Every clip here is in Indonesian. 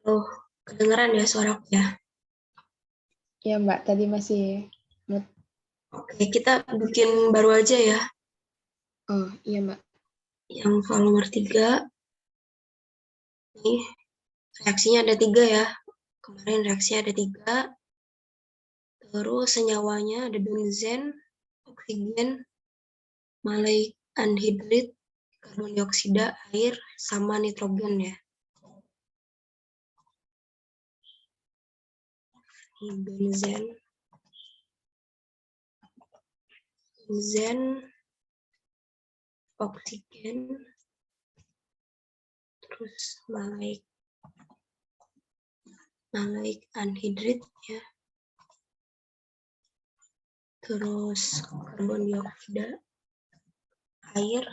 Oh, kedengeran ya suaraku ya? Iya Mbak, tadi masih mute. Oke, kita bikin baru aja ya. Oh iya Mbak. Yang soal nomor 3, nih reaksinya ada 3 ya. Kemarin reaksinya ada 3, terus senyawanya ada benzen, oksigen, maleic anhidrid, karbon dioksida, air, sama nitrogen ya. Ini benzen, oksigen, terus maleic anhidrid ya. Terus karbon dioksida, air,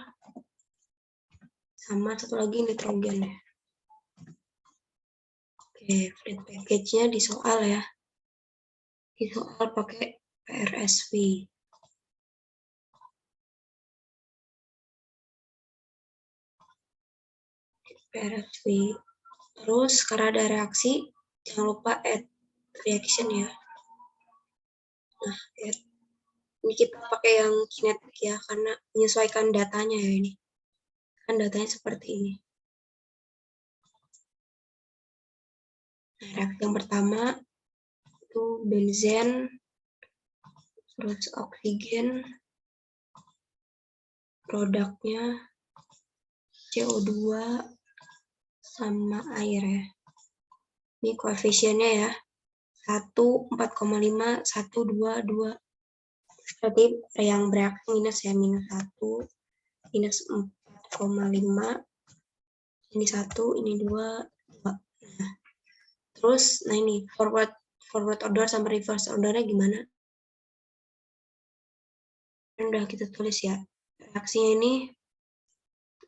sama satu lagi nitrogen ya. Oke, fluid package-nya di soal ya. Di soal pakai PRSV. PRSV. Terus karena ada reaksi, jangan lupa add reaction ya. Nah, add. Ini kita pakai yang kinetik ya, karena menyesuaikan datanya ya ini. Kan datanya seperti ini. Nah, reaksi yang pertama itu benzen, terus oksigen, produknya CO2 sama air ya. Ini koefisiennya ya. 1, 4,5, 1, 2, 2. Berarti yang bereaksi minus ya, minus 1, minus 4,5, ini 1, ini 2, 2. Nah, terus, nah ini forward order sama reverse ordernya gimana? Udah kita tulis ya. Reaksinya ini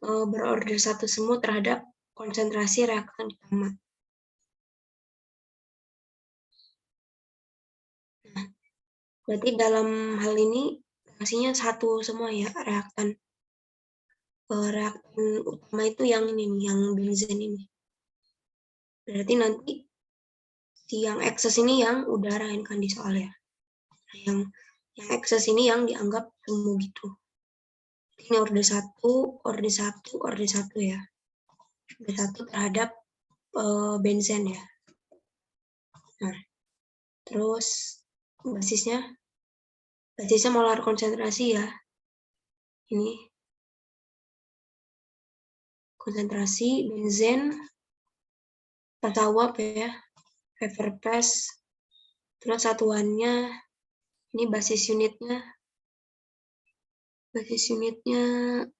berorder satu semua terhadap konsentrasi reaktan utama. Nah, berarti dalam hal ini reaksinya satu semua ya, reaktan utama itu yang ini nih, yang benzen ini. Berarti nanti yang excess ini yang udara ini kan di soal ya. Nah, yang excess ini yang dianggap semu gitu. Ini orde 1 ya. Orde 1 terhadap benzen ya. Nah, terus basisnya molar konsentrasi ya. Ini konsentrasi benzen tatawap ya. Feverpes. Terus satuannya ini basis unitnya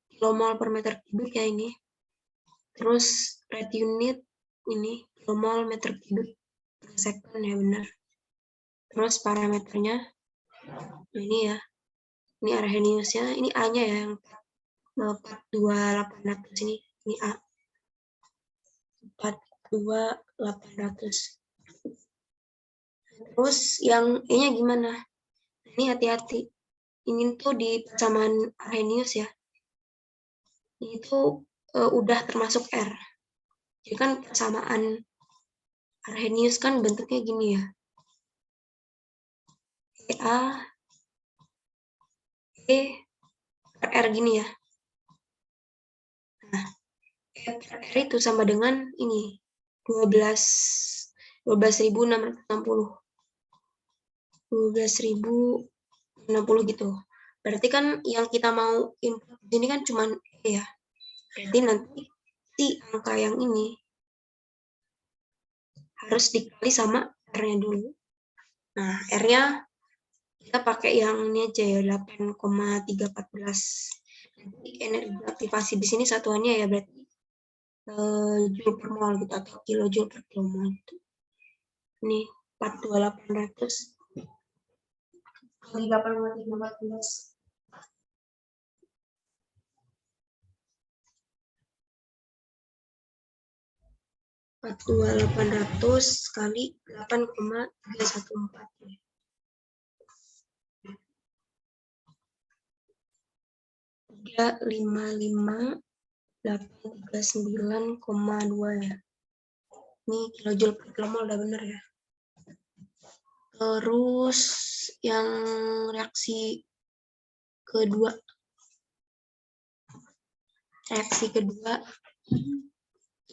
kilomol per meter kubik ya ini. Terus rate unit ini kilomol meter kubik per second ya, benar. Terus parameternya ini ya. Ini Arrhenius-nya, ini A-nya ya yang 42800 ini. Ini A. 42800. Terus yang E-nya gimana? Ini hati-hati. Ini tuh di persamaan Arrhenius ya. Ini tuh udah termasuk R. Jadi kan persamaan Arrhenius kan bentuknya gini ya. EA E per R gini ya. Nah, E per R itu sama dengan ini 12.660. 12.060 gitu. Berarti kan yang kita mau input di sini kan cuma E ya. Berarti nanti si angka yang ini harus dikali sama R-nya dulu. Nah, R-nya kita pakai yang ini aja ya, 8,314. Nanti energi aktivasi di sini satuannya ya berarti joule per mol gitu atau kilojoule per kilomol gitu. Ini 42800 kali 8,314. 42800 kali 8,314. 355.839,2 ya. Ini kilojoule per kilomol udah bener ya. Terus yang reaksi kedua. Reaksi kedua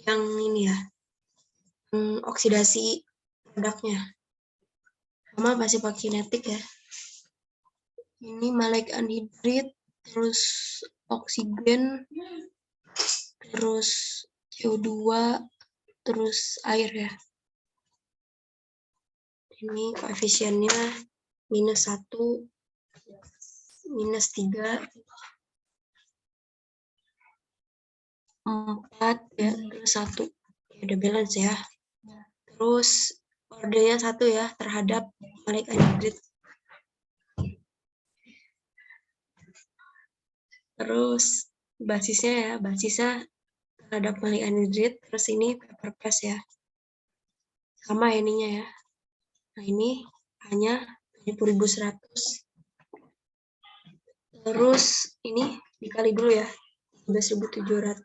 yang ini ya. Oksidasi produknya. Sama sifat kinetik ya. Ini maleic anhidrit, terus oksigen, terus CO2, terus air ya. Ini koefisiennya -1, -3, 4 ya, terus 1. Udah balance ya. Terus ordernya 1 ya terhadap maleic anhidrit. Terus basisnya terhadap maleic anhidrit, terus ini paper press ya. Sama ininya ya. Nah, ini hanya 70.100. Terus ini dikali dulu ya. 13.700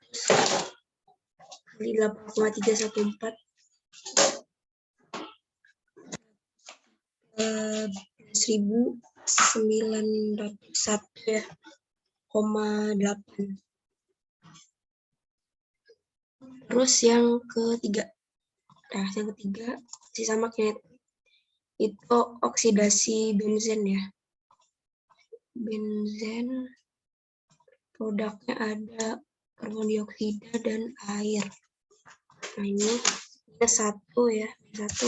kali 8,314. 11.901 ya. 0,8. Terus yang ketiga. Nah, yang ketiga sama kinetik. Itu oksidasi benzen ya. Benzen produknya ada karbon dioksida dan air. Nah, ini -1 ya. -1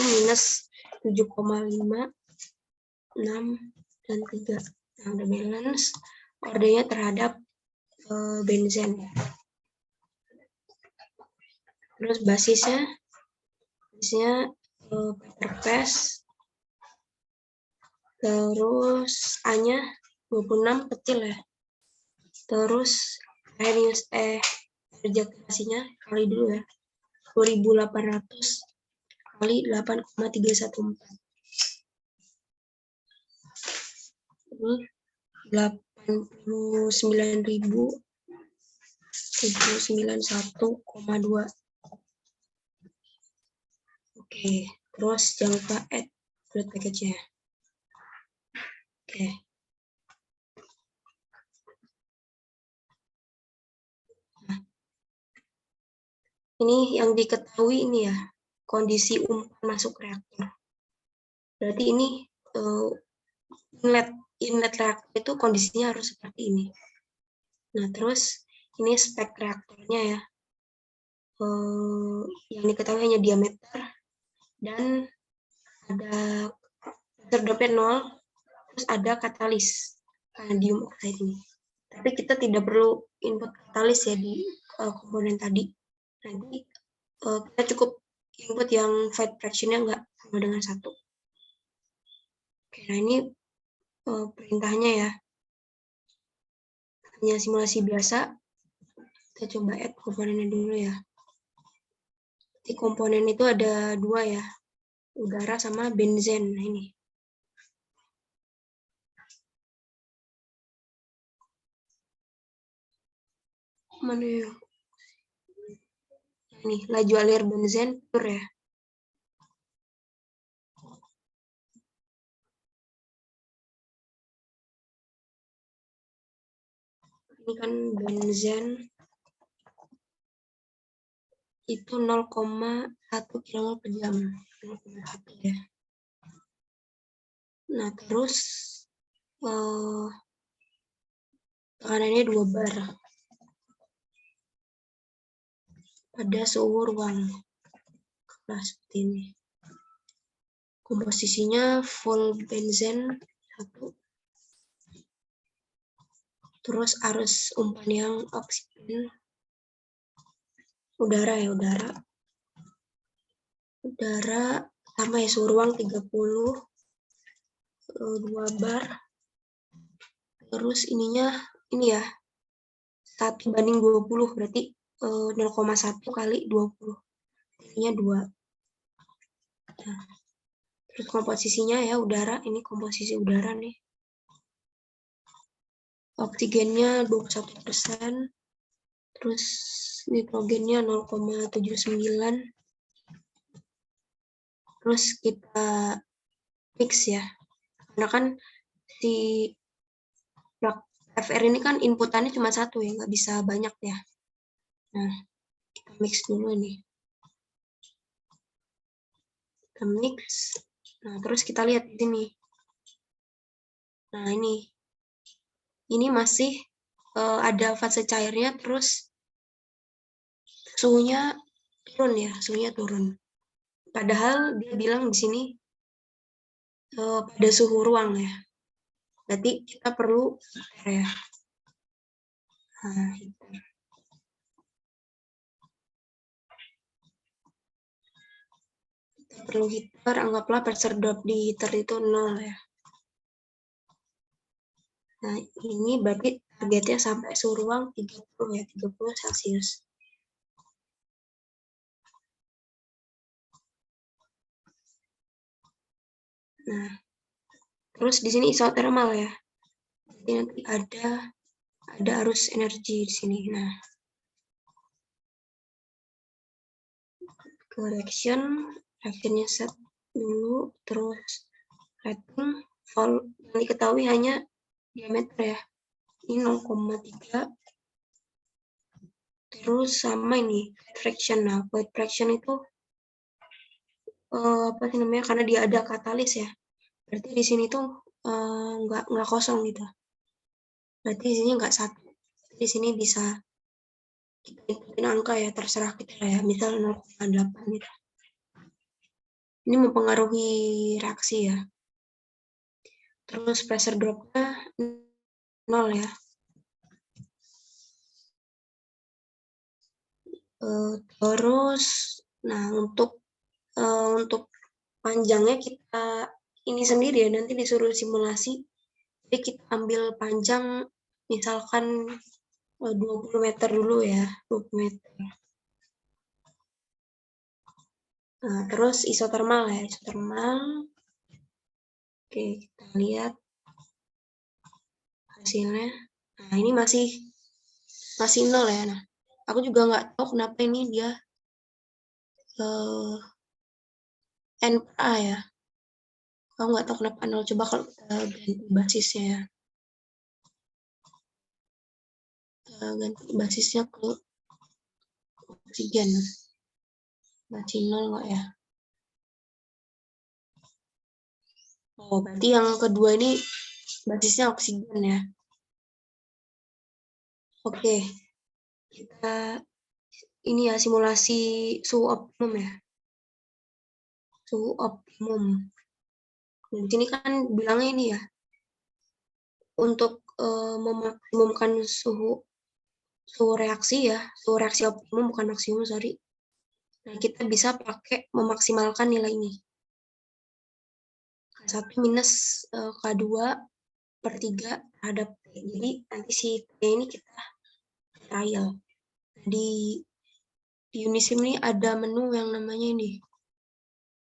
-7,5, 6 dan 3. Nah, udah balance ordernya terhadap benzen. Terus basisnya paper press. Terus A-nya 26 kecil ya. Terus energi aktivasinya kali dulu ya. 2.800 kali 8,314. 89.791,2. Oke, terus jangan lupa add fluid package-nya. Oke. Nah, ini yang diketahui ini ya, kondisi umpan masuk reaktor. Berarti ini inlet reaktor itu kondisinya harus seperti ini. Nah, terus ini spek reaktornya ya. Yang diketahui hanya diameter dan ada drop-nya 0, terus ada katalis vanadium oxide ini. Tapi kita tidak perlu input katalis ya di komponen tadi. Nanti kita cukup input yang fight fraction-nya nggak sama dengan 1. Oke, nah ini perintahnya ya. Hanya simulasi biasa. Kita coba add komponennya dulu ya. Di komponen itu ada 2 ya. Udara sama benzen. Nah, ini. Mana ya? Ini laju alir benzen pure ya. Ini kan benzen itu 0,1 kmol per jam. 0,1 ya. Nah, terus tekanannya 2 bar pada suhu ruang. Nah, seperti ini. Komposisinya full benzen 1. Terus arus umpan yang oksigen. Udara ya, udara sama ya, suhu ruang 30. 2 bar. Terus ininya ini ya 1:20, berarti 0,1 kali 20. Ininya 2. Nah, terus komposisinya ya udara, ini komposisi udara nih. Oksigennya 21%. Terus nitrogennya 0,79. terus kita fix ya, karena kan si plug FR ini kan inputannya cuma satu ya, nggak bisa banyak ya. Nah, kita mix dulu nih. Kita mix. Nah, terus kita lihat di sini. Nah, ini masih ada fase cairnya, terus suhunya turun ya, suhunya turun. Padahal dia bilang di sini pada suhu ruang ya. Berarti kita perlu heater ya. Nah, heater. Kita perlu heater, anggaplah pressure drop di heater itu 0 ya. Nah, ini berarti targetnya sampai suhu ruang 30 ya, 30 Celcius. Nah, terus di sini isothermal ya. Jadi nanti ada arus energi di sini. Nah, ke reactionnya set dulu, terus rating volt yang diketahui hanya diameter ya. Ini 0,3. Terus sama ini fraction. Nah, void fraction itu apa sih namanya? Karena dia ada katalis ya. Berarti di sini tuh nggak kosong gitu. Berarti di sini nggak satu. Di sini bisa kita inputin angka ya, terserah kita ya. Misal 0,8 gitu. Ini mempengaruhi reaksi ya. Terus pressure drop-nya 0 ya. Terus, nah untuk panjangnya kita ini sendiri ya, nanti disuruh simulasi. Jadi kita ambil panjang misalkan 20 meter dulu ya, 20 meter. Nah, terus isothermal ya, isothermal. Oke, kita lihat hasilnya. Nah, ini masih 0 ya. Nah, aku juga nggak tahu kenapa ini dia N per A ya. Aku nggak tahu kenapa 0. Coba kalau kita ganti basisnya ya. Ganti basisnya ke oksigen. Masih 0 nggak ya? Oh, berarti yang kedua ini basisnya oksigen ya. Oke, kita ini ya simulasi suhu optimum ya. Suhu optimum. Di sini kan bilangnya ini ya, untuk memaksimumkan suhu reaksi ya, suhu reaksi optimum bukan maksimum, sorry. Nah, kita bisa pakai memaksimalkan nilai ini. K1 minus K2 per 3 terhadap T. Jadi nanti si T ini kita trial. Di Unisim ini ada menu yang namanya ini,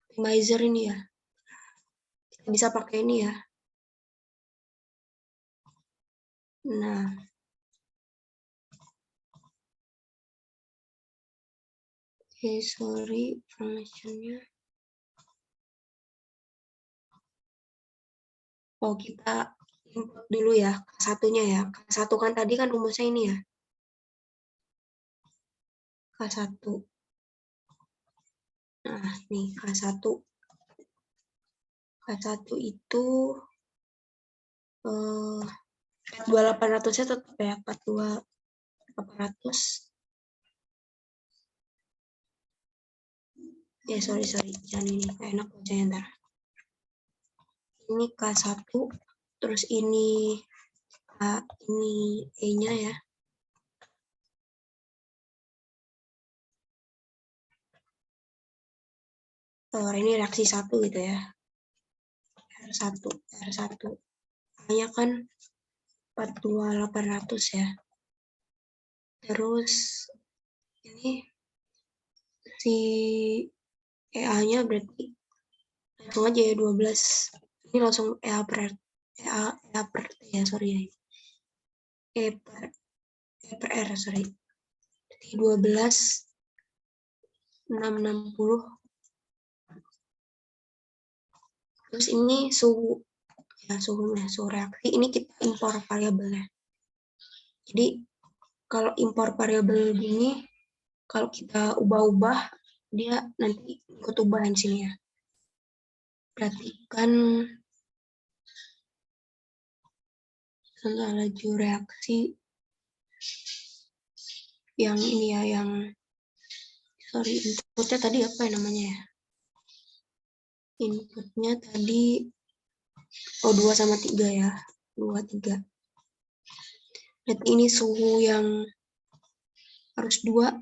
optimizer ini ya. Kita bisa pakai ini ya. Nah, oke, sorry, informationnya. Oh, kita input dulu ya, K1-nya ya. K1 kan tadi kan rumusnya ini ya. K1. Nah, nih K1. K1 itu 42800-nya tetap ya, 42800. Ya, sorry, jangan ini, nggak enak bacanya ntar. Ini K1, terus ini E-nya ya. Ini reaksi 1 gitu ya. R1. A-nya kan 42800 ya. Terus ini si EA-nya berarti langsung aja ya 12. Ini langsung EA per ya, sorry ya. E per R, sorry. Jadi 12 660 Terus ini suhu, ya suhunya, suhu reaksi, ini kita impor variabelnya. Jadi kalau impor variabel gini, kalau kita ubah-ubah, dia nanti ikut ubahin sini ya. Perhatikan contoh laju reaksi yang ini ya, yang inputnya tadi apa ya namanya ya? Inputnya tadi O2 sama 3 ya, 2, 3. Berarti ini suhu yang harus 2.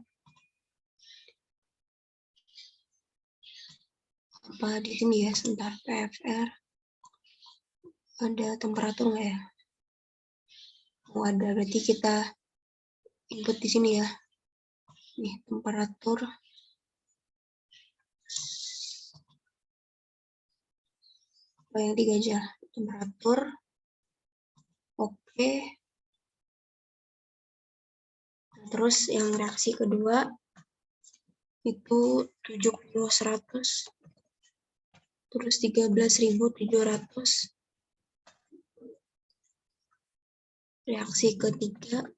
Apa di sini ya, sebentar, PFR. Ada temperatur nggak ya? Oh, ada, berarti kita input di sini ya. Nih, temperatur. Oh, yang 3 aja. Temperatur. Oke. Terus yang reaksi kedua itu 70-100. Terus 13.700. Reaksi ketiga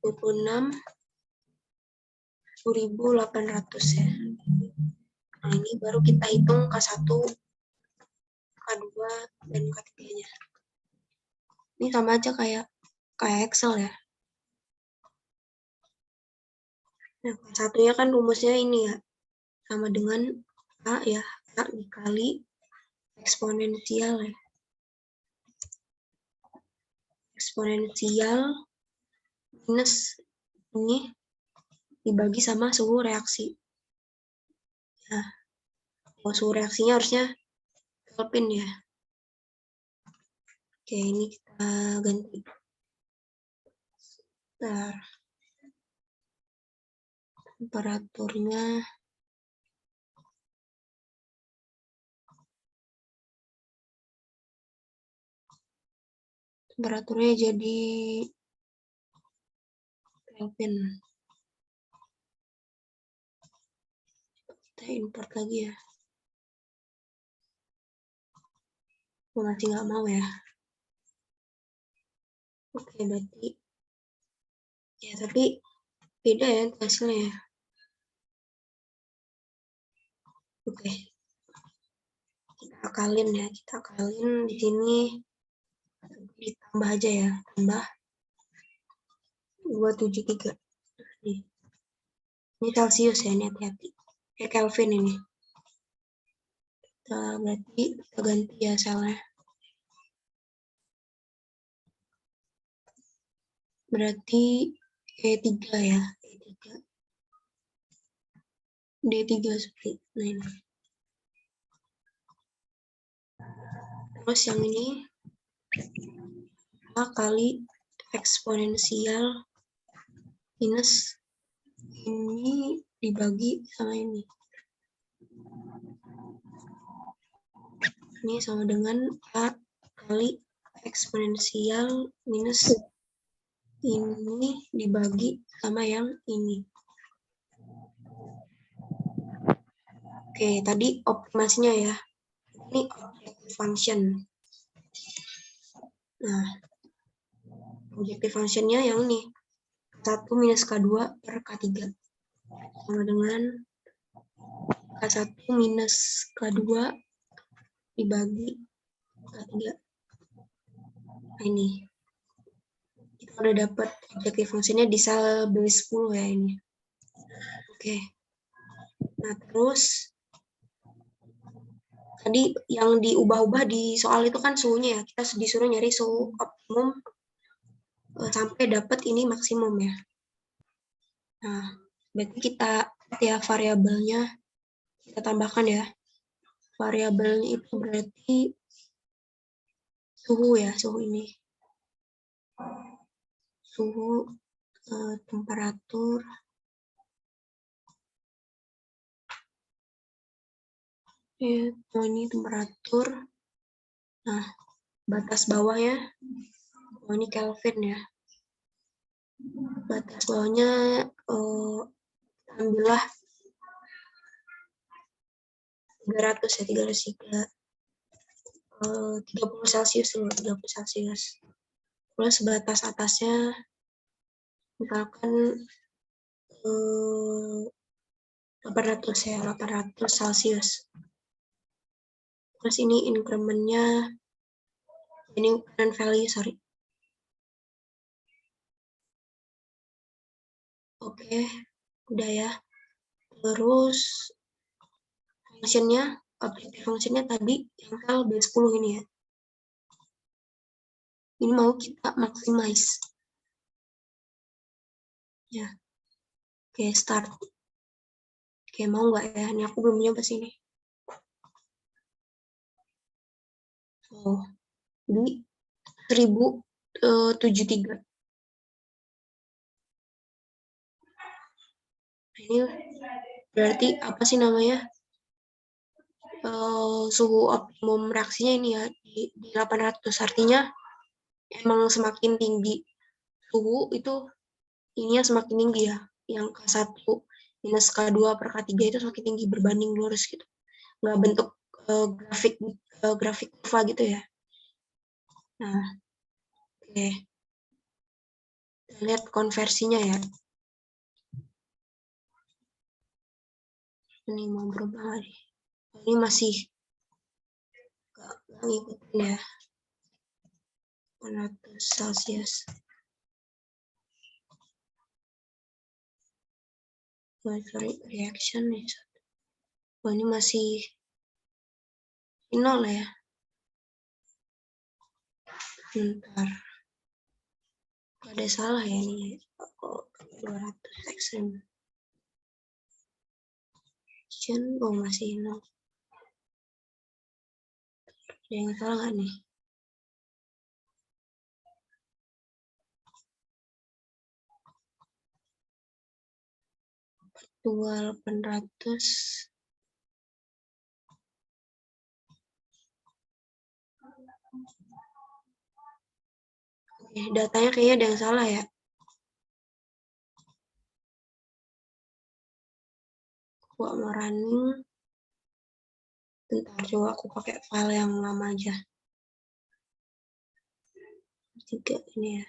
26.800 ya. Nah, ini baru kita hitung K1, K2, dan K3-nya. Ini sama aja kayak Excel ya. Nah, K1-nya kan rumusnya ini ya, sama dengan A ya, A dikali eksponensial ya. Eksponensial minus ini dibagi sama suhu reaksi. Nah, suhu reaksinya harusnya Kelvin ya. Oke, ini kita ganti. Bentar. Temperaturnya jadi Kelvin. Kita import lagi ya. Masih nggak mau ya. Oke, berarti ya, tapi beda ya hasilnya ya. Oke, kita akalin ya, kita akalin di sini ditambah aja ya, tambah 273. Nih. Ini Celsius ya, ini hati-hati. Kelvin ini. Berarti kita ganti ya selnya. Berarti E3 ya, E3. D3 seperti nah ini. Terus yang ini A kali eksponensial minus ini dibagi sama ini. Ini sama dengan A kali eksponensial minus ini dibagi sama yang ini. Oke, tadi optimasinya ya. Ini objective function. Nah, objective functionnya yang ini. 1 minus K2 per K3. Sama dengan K1 minus K2 dibagi K3. Nah, ini. Kita udah dapat objective functionnya di sel B10 ya ini. Oke. Nah, terus tadi yang diubah-ubah di soal itu kan suhunya ya. Kita disuruh nyari suhu optimum sampai dapat ini maksimum ya. Nah, berarti kita ya variabelnya kita tambahkan ya. Variabelnya itu berarti suhu ya, suhu ini. Suhu, temperatur, ya, ini temperatur. Nah, batas bawahnya, ini Kelvin ya. Batas bawahnya ambillah 300 ya, 303. 30 Celcius dulu, 30 Celcius. Terus batas atasnya misalkan 800 ya, 800 Celcius. Terus ini increment-nya, ini current value, sorry. Oke, udah ya. Terus function-nya, objective function-nya tadi yang file B10 ini ya. Ini mau kita maximize. Ya. Oke, start. Oke, mau nggak ya? Ini aku belum nyoba sini. Oh, ini 1073. Ini berarti apa sih namanya? Suhu optimum reaksinya ini ya di 800. Artinya emang semakin tinggi suhu itu ininya semakin tinggi ya. Yang K1 minus K2 per K3 itu semakin tinggi berbanding lurus gitu. Nggak bentuk grafik kurva gitu ya. Nah, oke. Kita lihat konversinya ya. Ini mau berubah lagi. Ini masih nggak ngikutin ya. 100 Celsius. Reaction nih. Oh, ini masih 0 ya. Bentar. Ada salah ya ini. Kok 200 ekstrim. Oh, masih 0. Ada yang salah nggak nih? Dua 800. Oke, datanya kayaknya ada yang salah ya. Aku mau running. Bentar, coba aku pakai file yang lama aja. 3 ini ya.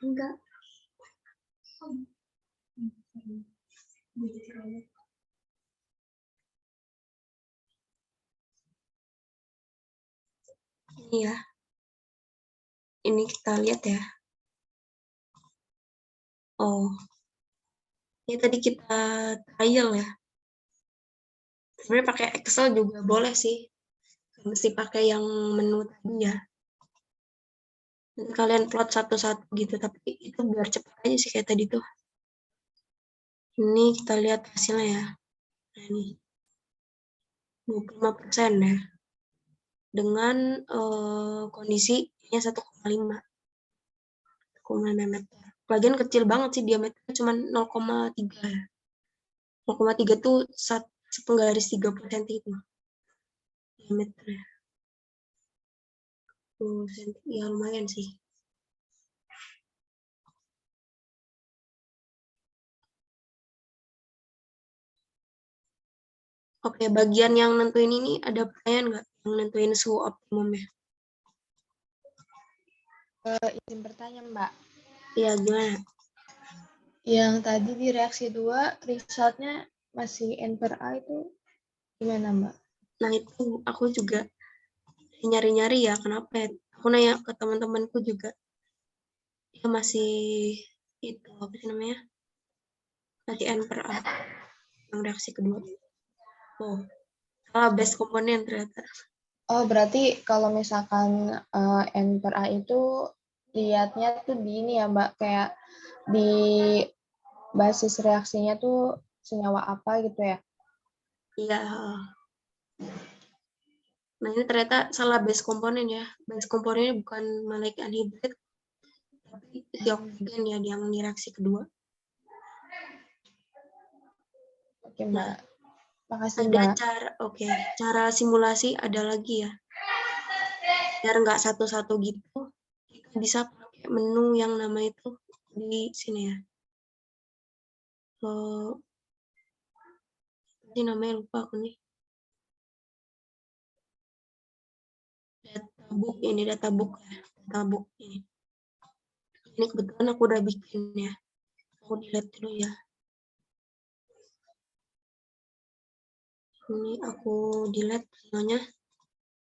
Enggak. Ini ya. Ini kita lihat ya. Oh. Ini tadi kita trial ya. Sebenarnya pakai Excel juga boleh sih. Mesti pakai yang menu tadi ya. Nanti kalian plot satu-satu gitu, tapi itu biar cepat aja sih kayak tadi tuh. Ini kita lihat hasilnya ya. Nah, ini 25% ya. Dengan kondisi nya 1,5 meter. Lagian kecil banget sih diameternya, cuma 0,3 ya. 0,3 tuh 1/3 cm itu diameternya. 10 cm, ya lumayan sih. Oke, bagian yang nentuin ini ada pertanyaan nggak? Yang nentuin suhu optimumnya? Izin bertanya, Mbak. Iya, gimana? Yang tadi di reaksi 2, resultnya masih N per A itu gimana, Mbak? Nah, itu aku juga nyari-nyari ya, kenapa ya? Aku nanya ke teman-temanku juga. Ya masih itu, apa sih namanya? Masih N per A. Yang reaksi kedua. Oh, salah base komponen ternyata. Oh, berarti kalau misalkan N per A itu lihatnya tuh di ini ya Mbak, kayak di basis reaksinya tuh senyawa apa gitu ya? Iya. Nah, ini ternyata salah base komponen ya. Base komponennya bukan malaikat anhidrit, tapi si oksigen ya yang di reaksi kedua. Oke Nah, Mbak, makasih ada Mbak. cara simulasi ada lagi ya. Biar nggak satu-satu gitu, kita bisa pakai menu yang nama itu di sini ya. Ini namanya lupa aku nih. Databook ini, databook ya. Databook ini. Ini kebetulan aku udah bikin ya. Aku delete dulu ya. Ini aku delete semuanya.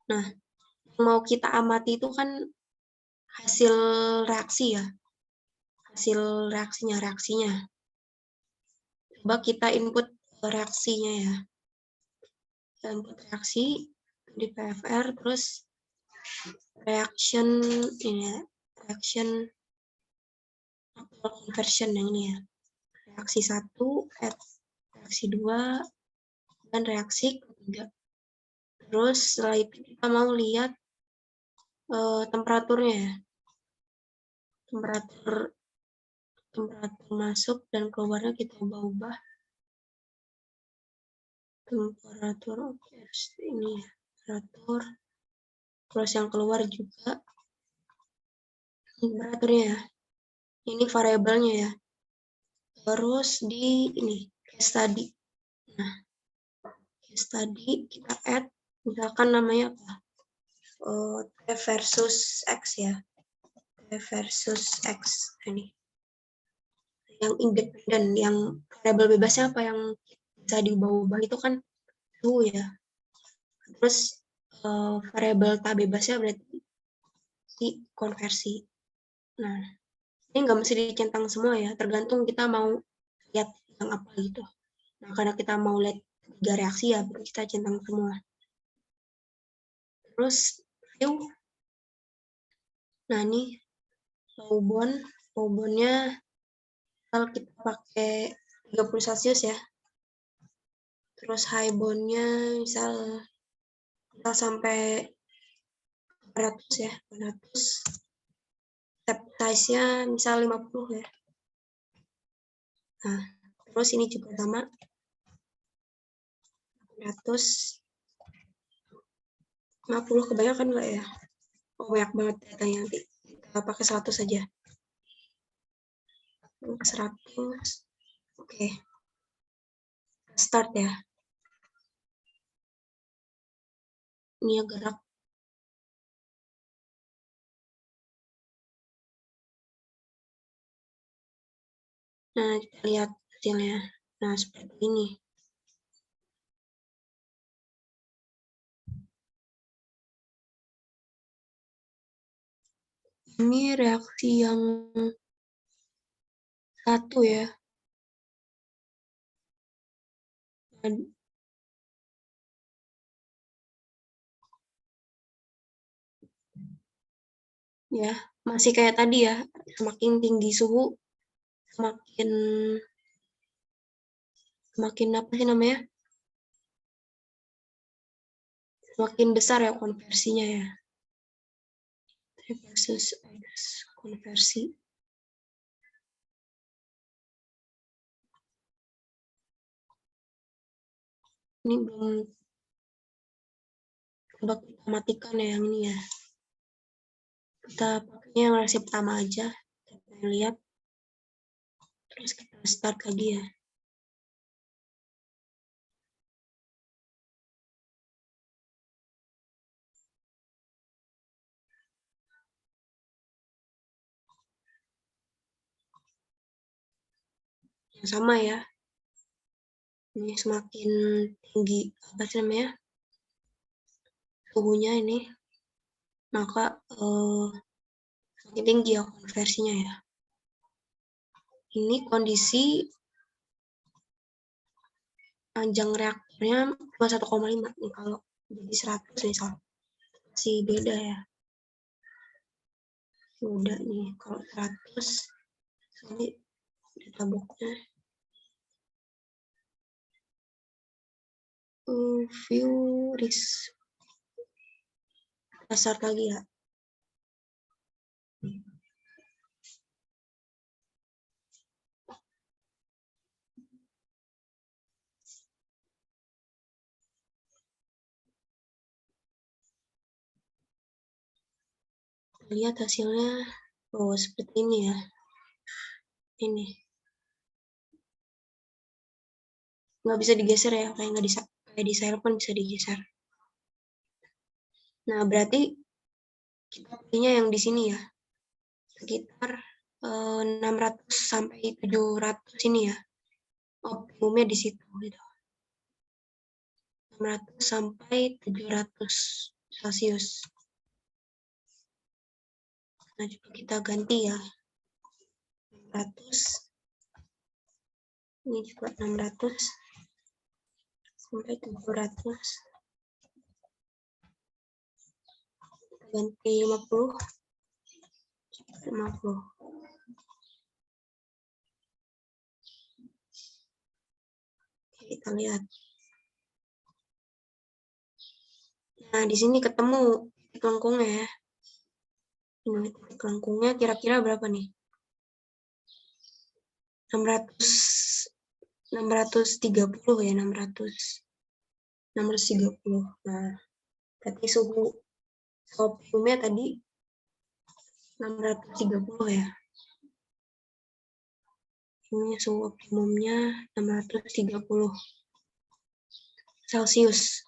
Nah, yang mau kita amati itu kan hasil reaksi ya. Hasil reaksinya. Coba kita input reaksinya ya. Kita input reaksi di PFR, terus reaction ini ya. Reaction conversion yang ini ya. Reaksi 1, reaksi 2, dan reaksi ketiga. Terus setelah itu kita mau lihat temperaturnya ya. Temperatur masuk dan keluarnya kita ubah-ubah. Temperatur ini ya. Temperatur. Terus yang keluar juga temperaturnya ya. Ini variabelnya ya. Terus di ini case study. Nah, case study kita add misalkan namanya apa? T versus X ya. T versus X ini. Yang independen, yang variabel bebasnya apa yang bisa diubah-ubah itu kan suhu ya. Terus variabel tak bebasnya berarti si konversi. Nah, ini nggak mesti dicentang semua ya, tergantung kita mau lihat yang apa gitu. Nah, karena kita mau lihat 3 reaksi ya, kita centang semua. Terus view. Nah, ini low bond-nya kalau kita pakai 30 Celcius ya. Terus high bond-nya misal sampai 400 ya, 400. Step size-nya misal 50 ya. Nah, terus ini juga sama. 450 kebanyakan nggak ya? Oh, banyak banget datanya, nanti kita pakai 100 saja. 100. Oke. Start ya. Ini ya gerak. Nah, kita lihat hasilnya. Nah, seperti ini. Ini reaksi yang satu ya. Ya, masih kayak tadi ya. Semakin tinggi suhu, semakin apa sih namanya? Semakin besar ya konversinya ya. Versus X konversi. Ini belum coba kita matikan ya yang ini ya. Kita pakainya yang reaksi pertama aja. Kita lihat. Terus kita start lagi ya. Yang sama ya. Ini semakin tinggi apa sih namanya? Suhunya ini. Maka semakin tinggi ya konversinya ya. Ini kondisi panjang reaktornya 21,5 nih kalau jadi 100 misal. Masih beda ya. Udah nih, kalau 100 ini data boxnya. View risk. Kita start lagi ya. Lihat hasilnya. Oh, seperti ini ya. Ini. Nggak bisa digeser ya, kayak nggak bisa. Kayak di Sailpon bisa digeser. Nah, berarti kita pilihnya yang di sini ya. Sekitar 600 sampai 700 ini ya. Optimumnya di situ gitu. 600 sampai 700 Celcius. Nah, coba kita ganti ya. 600. Ini juga 600 sampai 700. Kita ganti 50. 50. Oke, kita lihat. Nah, di sini ketemu titik lengkungnya ya. Ini titik lengkungnya kira-kira berapa nih? 630 ya, 630. Nah, berarti suhu optimumnya tadi 630 ya. Ini suhu optimumnya 630 Celcius.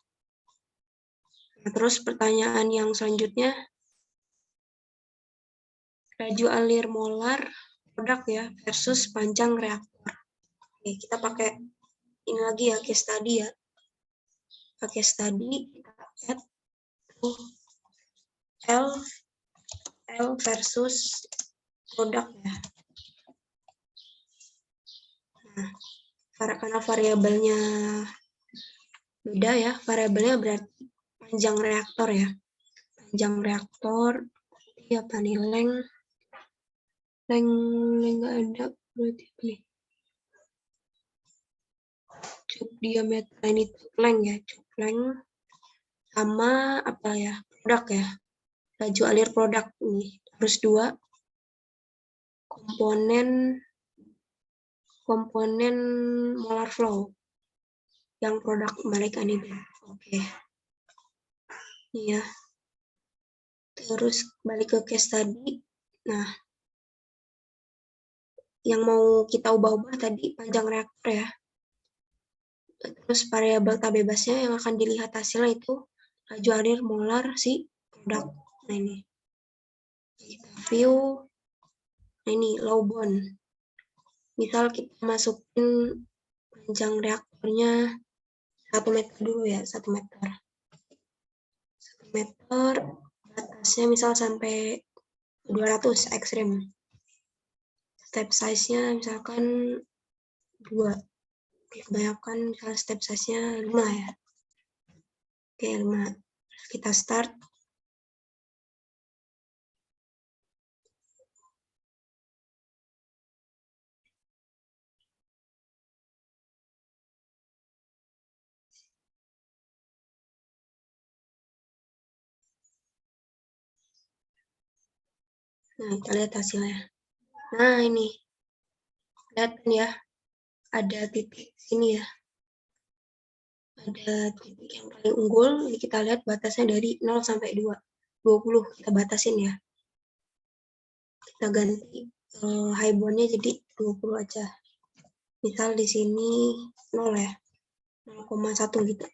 Nah, terus pertanyaan yang selanjutnya, laju alir molar produk ya versus panjang reaktor. Oke, kita pakai ini lagi ya, case study ya. Pakai study, kita add L versus produk ya. Nah, karena variabelnya beda ya, variabelnya berarti panjang reaktor ya. Panjang reaktor, ya apa nih, length nggak ada, berarti nih. Cup diameter, ini length ya, cup length sama apa ya, produk ya. Laju alir produk ini harus 2 komponen molar flow yang produk kembalikan ini. Oke. Iya. Terus balik ke case tadi. Nah, yang mau kita ubah-ubah tadi panjang reaktor ya. Terus variabel tab bebasnya yang akan dilihat hasilnya itu laju alir molar si produk. Nah, ini. Kita view. Nah, ini low bond. Misal kita masukin panjang reaktornya 1 meter dulu ya, 1 meter. 1 meter, batasnya misal sampai 200 ekstrim. Step size-nya misalkan 2. Kebanyakan misalnya step size-nya 5 ya. Oke, 5. Kita start. Nah, kita lihat hasilnya. Nah, ini. Lihat ya. Ada titik sini ya. Ada titik yang paling unggul. Ini kita lihat batasnya dari 0 sampai 2. 20 kita batasin ya. Kita ganti high bond-nya jadi 20 aja. Misal di sini 0 ya. 0,1 gitu.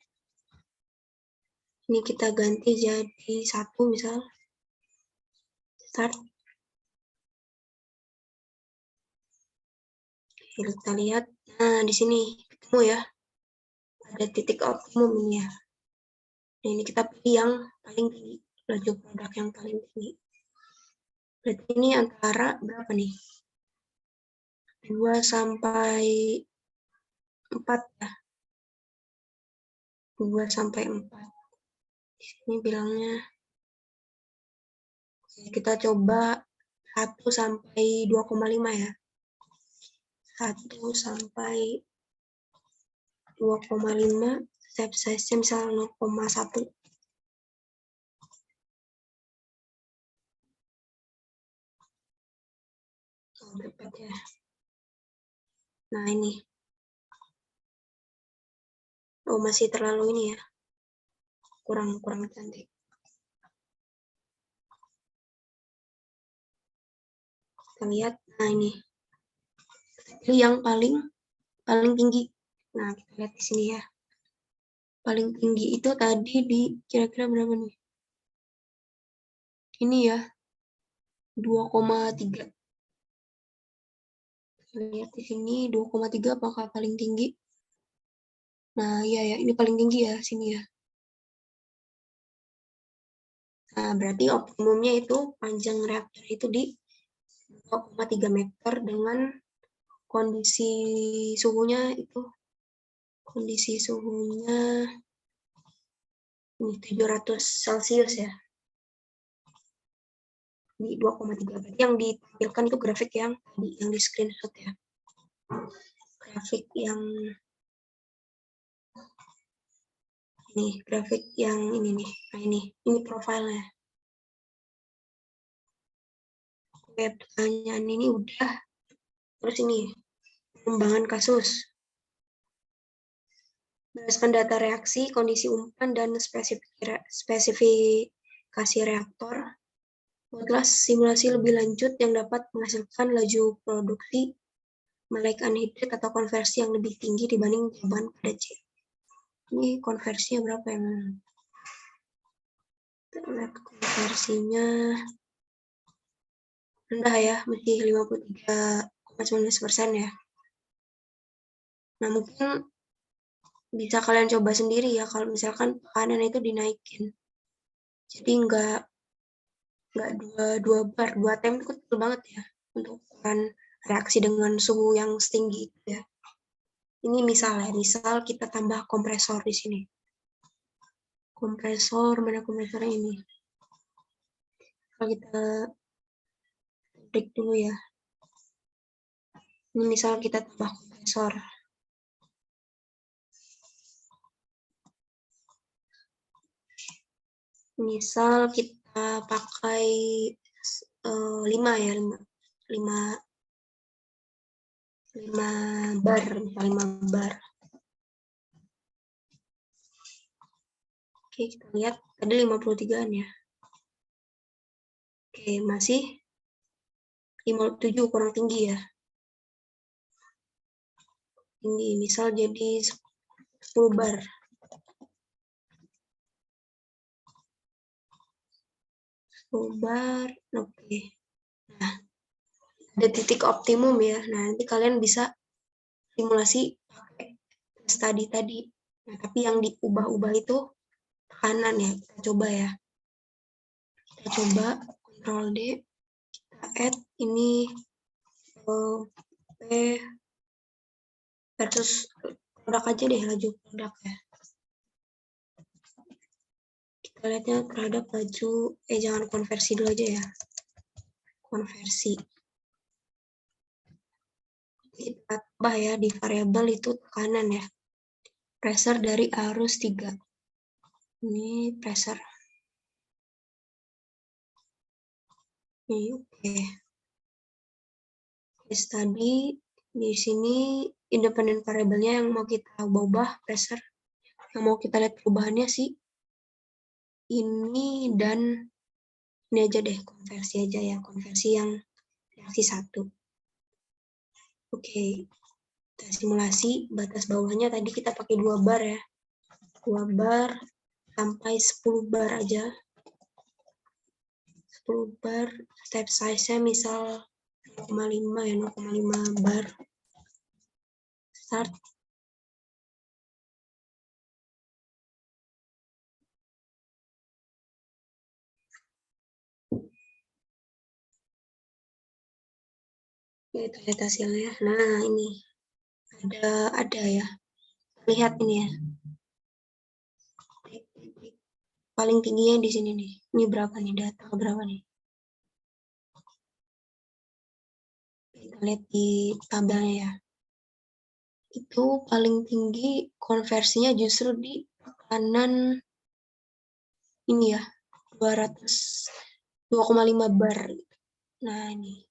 Ini kita ganti jadi 1 misal. Start. Kita lihat. Nah, di sini ketemu ya. Ada titik optimum ini ya. Nah, ini kita pilih yang paling tinggi. Laju produk yang paling tinggi. Berarti ini antara berapa nih? 2 sampai 4 ya. 2 sampai 4. Di sini bilangnya. Kita coba 1 sampai 2,5 ya. 1 sampai 2,5, step size-nya misal 0,1. Ya. Nah, ini. Oh, masih terlalu ini ya. Kurang cantik. Kita lihat, nah ini. Pilih yang paling tinggi. Nah, kita lihat di sini ya. Paling tinggi itu tadi di kira-kira berapa nih? Ini ya. 2,3. Lihat di sini 2,3 apakah paling tinggi? Nah, iya ya, ini paling tinggi ya sini ya. Nah, berarti optimumnya itu panjang reaktor itu di 2,3 meter dengan kondisi suhunya ini 700 Celcius ya. Di 2,3. Berarti yang ditampilkan itu grafik yang tadi yang di screenshot ya. Grafik yang ini, grafik yang ini nih. Nah, ini profilnya. Oke, pertanyaan ini udah. Terus ini, pengembangan kasus. Berdasarkan data reaksi, kondisi umpan, dan spesifikasi reaktor, buatlah simulasi lebih lanjut yang dapat menghasilkan laju produksi malaikat anhidrit atau konversi yang lebih tinggi dibanding jawaban pada C. Ini konversinya berapa ya? Kita lihat konversinya rendah ya, masih 53,19% ya. Nah, mungkin bisa kalian coba sendiri ya, kalau misalkan tekanan itu dinaikin. Jadi nggak 2 bar, 2 tem itu kecil banget ya, untuk ukuran reaksi dengan suhu yang setinggi itu ya. Ini misal kita tambah kompresor di sini. Kompresor, mana kompresornya ini? Kalau kita break dulu ya. Ini misal kita tambah kompresor. Misal kita pakai 5 ya, 5 bar, 5 bar. Oke, kita lihat tadi 53-an ya. Oke, masih 57 kurang tinggi ya. Tinggi, misal jadi 10 bar. 10 bar, oke. Nah, ada titik optimum ya. Nah, nanti kalian bisa simulasi pakai tadi. Nah, tapi yang diubah-ubah itu tekanan ya. Kita coba ya. Kita coba Ctrl D, kita add ini P versus produk aja deh, laju produk ya. Kita lihatnya terhadap laju, jangan konversi dulu aja ya. Konversi. Kita tambah ya di variabel itu tekanan ya. Pressure dari arus 3. Ini pressure. Ini oke. Case tadi di sini independent variabelnya yang mau kita ubah pressure. Yang mau kita lihat perubahannya sih ini dan ini aja deh, konversi aja ya, konversi yang reaksi 1. Oke. Kita simulasi batas bawahnya tadi kita pakai 2 bar ya. 2 bar sampai 10 bar aja. 10 bar, step size-nya misal 0,5 ya, 0,5 bar. Start. Kita lihat hasilnya. Nah, ini ada ya. Lihat ini ya. Paling tingginya di sini nih. Ini berapa nih, data berapa nih? lihat di tabelnya ya. Itu paling tinggi konversinya justru di tekanan ini ya, 2,5 bar. Nah, ini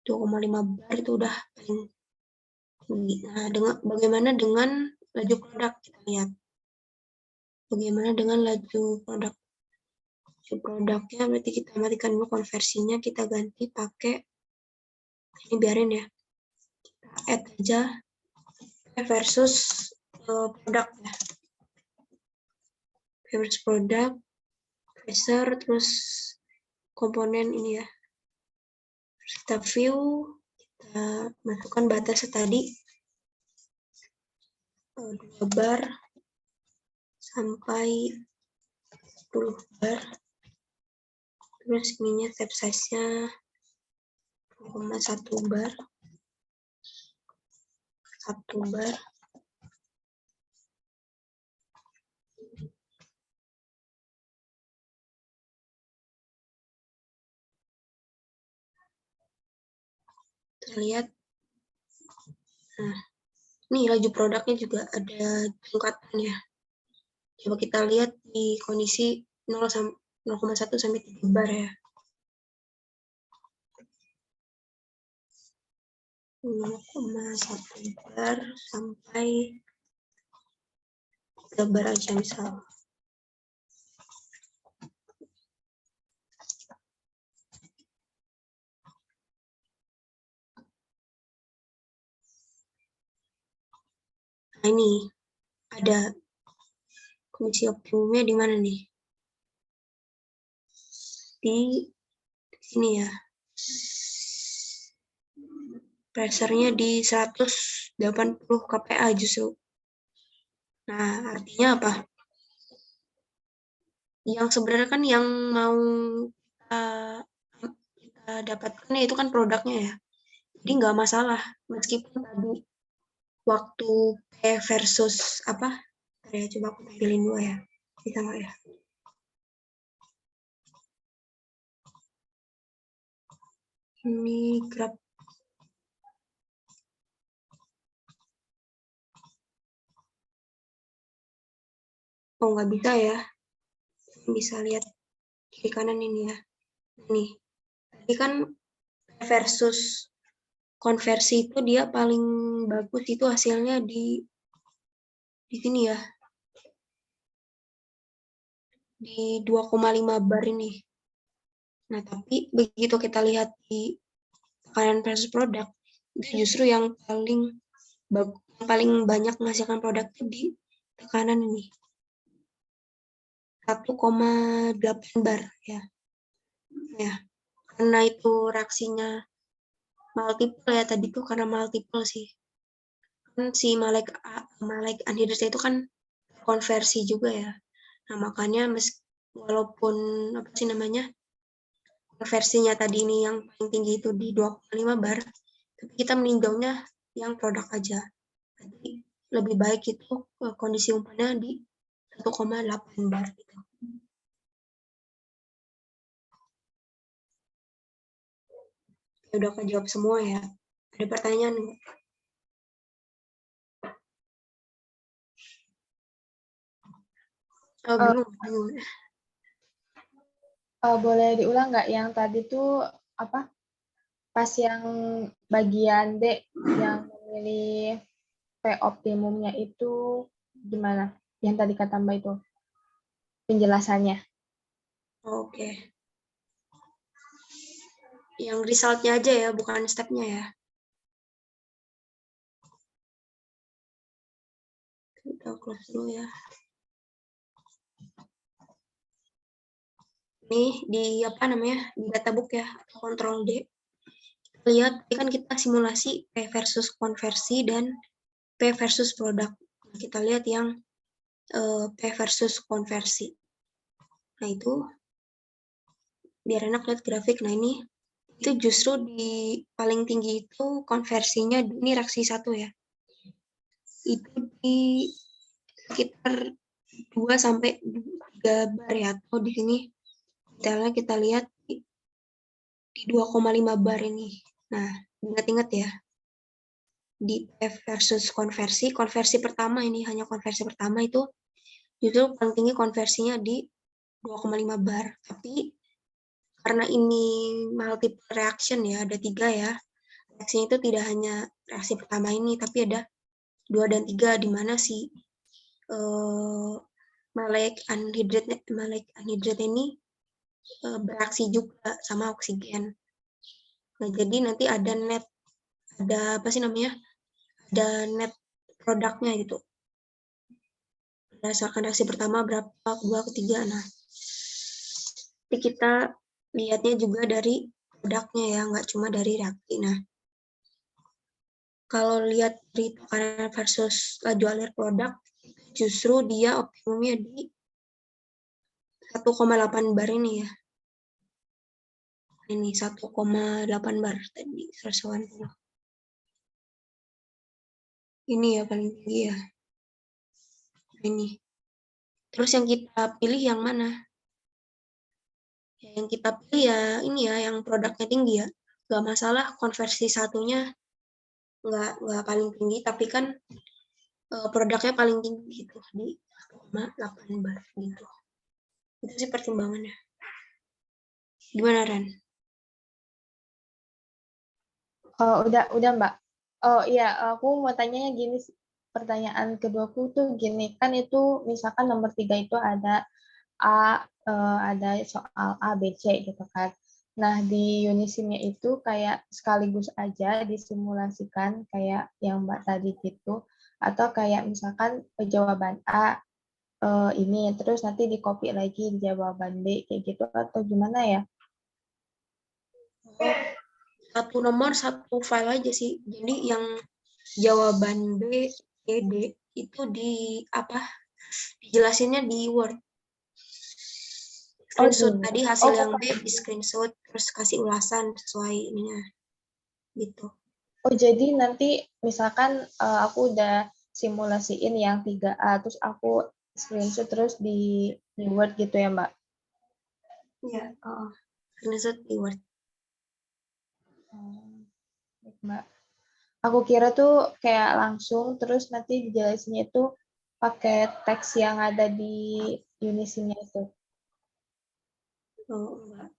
2,5 bar itu udah paling tinggi. Nah, bagaimana dengan laju produk? Kita lihat. Bagaimana dengan laju produk? Laju produknya berarti kita matikan dulu konversinya, kita ganti pakai, ini biarin ya. Kita add aja versus produk ya. Versus produk, tracer, terus komponen ini ya. Kita view, kita masukkan batasnya tadi 2 bar sampai 10 bar. Terus ininya tab size-nya 0,1 bar. 1 bar. Terlihat. Nah, ini laju produknya juga ada tingkatan ya. Coba kita lihat di kondisi 0,1 sampai 3 bar ya. 0,1 bar sampai 3 bar aja misal. Nah, ini ada kondisi optimumnya di mana nih? Di sini ya. Pressure-nya di 180 kPa justru. Nah, artinya apa? Yang sebenarnya kan yang mau kita dapatkan itu kan produknya ya. Jadi nggak masalah, meskipun tadi waktu P versus apa? Ya, coba aku tampilin dulu ya. Bisa nggak ya? Ini grab. Oh, nggak bisa ya. Bisa lihat kiri kanan ini ya. Nih, tadi kan versus konversi itu dia paling bagus itu hasilnya di sini ya. Di 2,5 bar ini. Nah, tapi begitu kita lihat di tekanan versus produk, itu justru yang paling banyak menghasilkan produk itu di tekanan ini. 1,8 bar ya. Ya. Karena itu reaksinya multiple ya, tadi tuh karena multiple sih. Kan si maleic anhidrida itu kan konversi juga ya. Nah, makanya walaupun apa sih namanya? Konversinya tadi ini yang paling tinggi itu di 2,5 bar, tapi kita meninjaunya yang produk aja. Jadi lebih baik itu kondisi umpannya di 1,8 bar gitu. Ya, udah kejawab semua ya. Ada pertanyaan nggak? Oh, belum. Boleh diulang nggak yang tadi tuh apa? Pas yang bagian D yang memilih P optimumnya itu gimana? Yang tadi kata Mbak itu penjelasannya. Oke. Yang result-nya aja ya, bukan step-nya ya. Kita close dulu ya. Ini di apa namanya? Di databook ya, atau control D. Kita lihat, ini kan kita simulasi P versus konversi dan P versus produk. Nah, kita lihat yang P versus konversi. Nah, itu biar enak lihat grafik. Nah, ini itu justru di paling tinggi itu konversinya, ini reaksi 1 ya. Itu di sekitar 2 sampai 3 bar ya, atau di sini detailnya kita lihat di 2,5 bar ini. Nah, ingat-ingat ya, di PF versus konversi pertama ini, hanya konversi pertama itu justru paling tinggi konversinya di 2,5 bar. Tapi karena ini multiple reaction ya, ada 3 ya. Reaksinya itu tidak hanya reaksi pertama ini, tapi ada 2 dan 3, di mana si maleic anhidride ini bereaksi juga sama oksigen. Nah, jadi nanti ada net, ada apa sih namanya? Ada net produknya gitu. Berdasarkan reaksi pertama berapa, kedua, ketiga. Nah, jadi kita lihatnya juga dari produknya ya, nggak cuma dari reaksi. Nah, kalau lihat dari tekanan versus laju alir produk, justru dia optimumnya di 1,8 bar ini ya. Ini 1,8 bar tadi, 180. Ini ya paling tinggi ya. Ini. Terus yang kita pilih yang mana? Yang kita pilih ya ini ya, yang produknya tinggi ya. Gak masalah konversi satunya nggak paling tinggi, tapi kan produknya paling tinggi gitu di 1,8 bar gitu. Itu sih pertimbangannya. Gimana, Ran? Oh, udah Mbak. Oh iya, aku mau tanya gini, pertanyaan keduaku tuh gini, kan itu misalkan nomor 3 itu ada ada soal A, B, C gitu kan. Nah, di Unisimnya itu kayak sekaligus aja disimulasikan kayak yang Mbak tadi gitu, atau kayak misalkan jawaban A ini, terus nanti di-copy lagi di jawaban B kayak gitu, atau gimana ya? Satu nomor, satu file aja sih. Jadi yang jawaban B, C, D itu di apa? Dijelasinnya di Word. Oh, Screenshot gini. tadi hasil Oh, yang B di screenshot, terus kasih ulasan sesuai ininya gitu. oh, jadi nanti misalkan aku udah simulasiin yang 3A, terus aku screenshot terus di Word gitu ya, Mbak? Iya, screenshot di Word. Baik, Mbak. Aku kira tuh kayak langsung, terus nanti dijelasinnya itu pakai teks yang ada di Unisinya itu. Oh, enggak.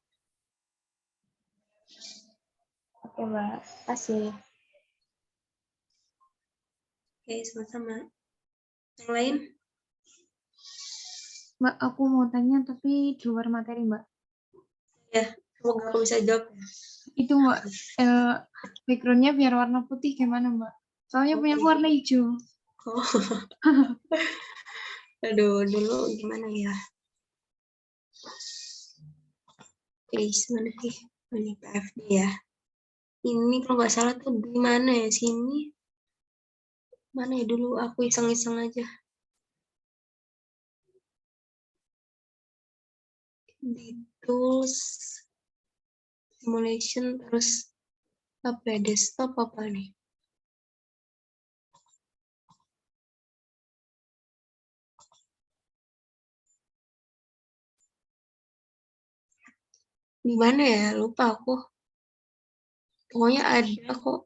Oke, Mbak. Kasih. Oke, sama-sama. Yang lain? Mbak, aku mau tanya tapi di luar materi, Mbak. Ya, semoga aku bisa jawab. Itu, Mbak, background-nya biar warna putih gimana, Mbak? Soalnya punya aku warna hijau. Oh. Aduh, dulu gimana ya? Mana sih? Ini PFD ya. Ini kalau nggak salah tuh di mana ya? Sini. Mana ya dulu? Aku iseng-iseng aja. Di tools, simulation, terus apa ya? Desktop apa nih? Di mana ya? Lupa aku. Pokoknya ada kok.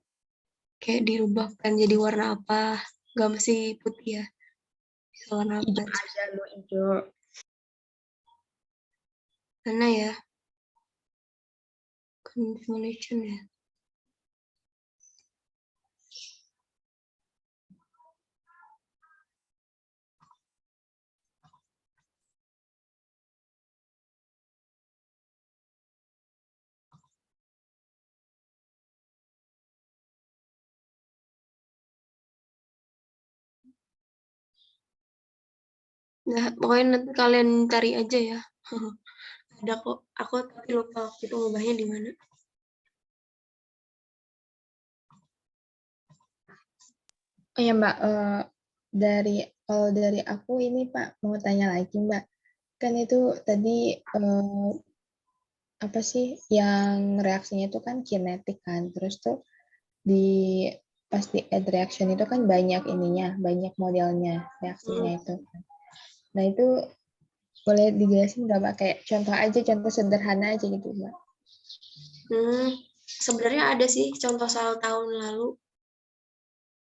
Kayak dirubah kan jadi warna apa. Gak mesti putih ya. Bisa warna apa Hijau aja. aja lu, hijau. Mana ya? Simulation ya. Nah, pokoknya nanti kalian cari aja ya. Ada kok. Aku tapi lupa waktu itu ngubahnya di mana. Oh ya, Mbak. Kalau dari aku ini, Pak, mau tanya lagi, Mbak. Kan itu tadi apa sih yang reaksinya itu kan kinetik kan. Terus tuh di pas di add reaction itu kan banyak ininya, banyak modelnya reaksinya itu. Nah, itu boleh dijelasin nggak, Mbak? Kayak contoh aja, contoh sederhana aja gitu, Mbak. Sebenarnya ada sih contoh soal tahun lalu.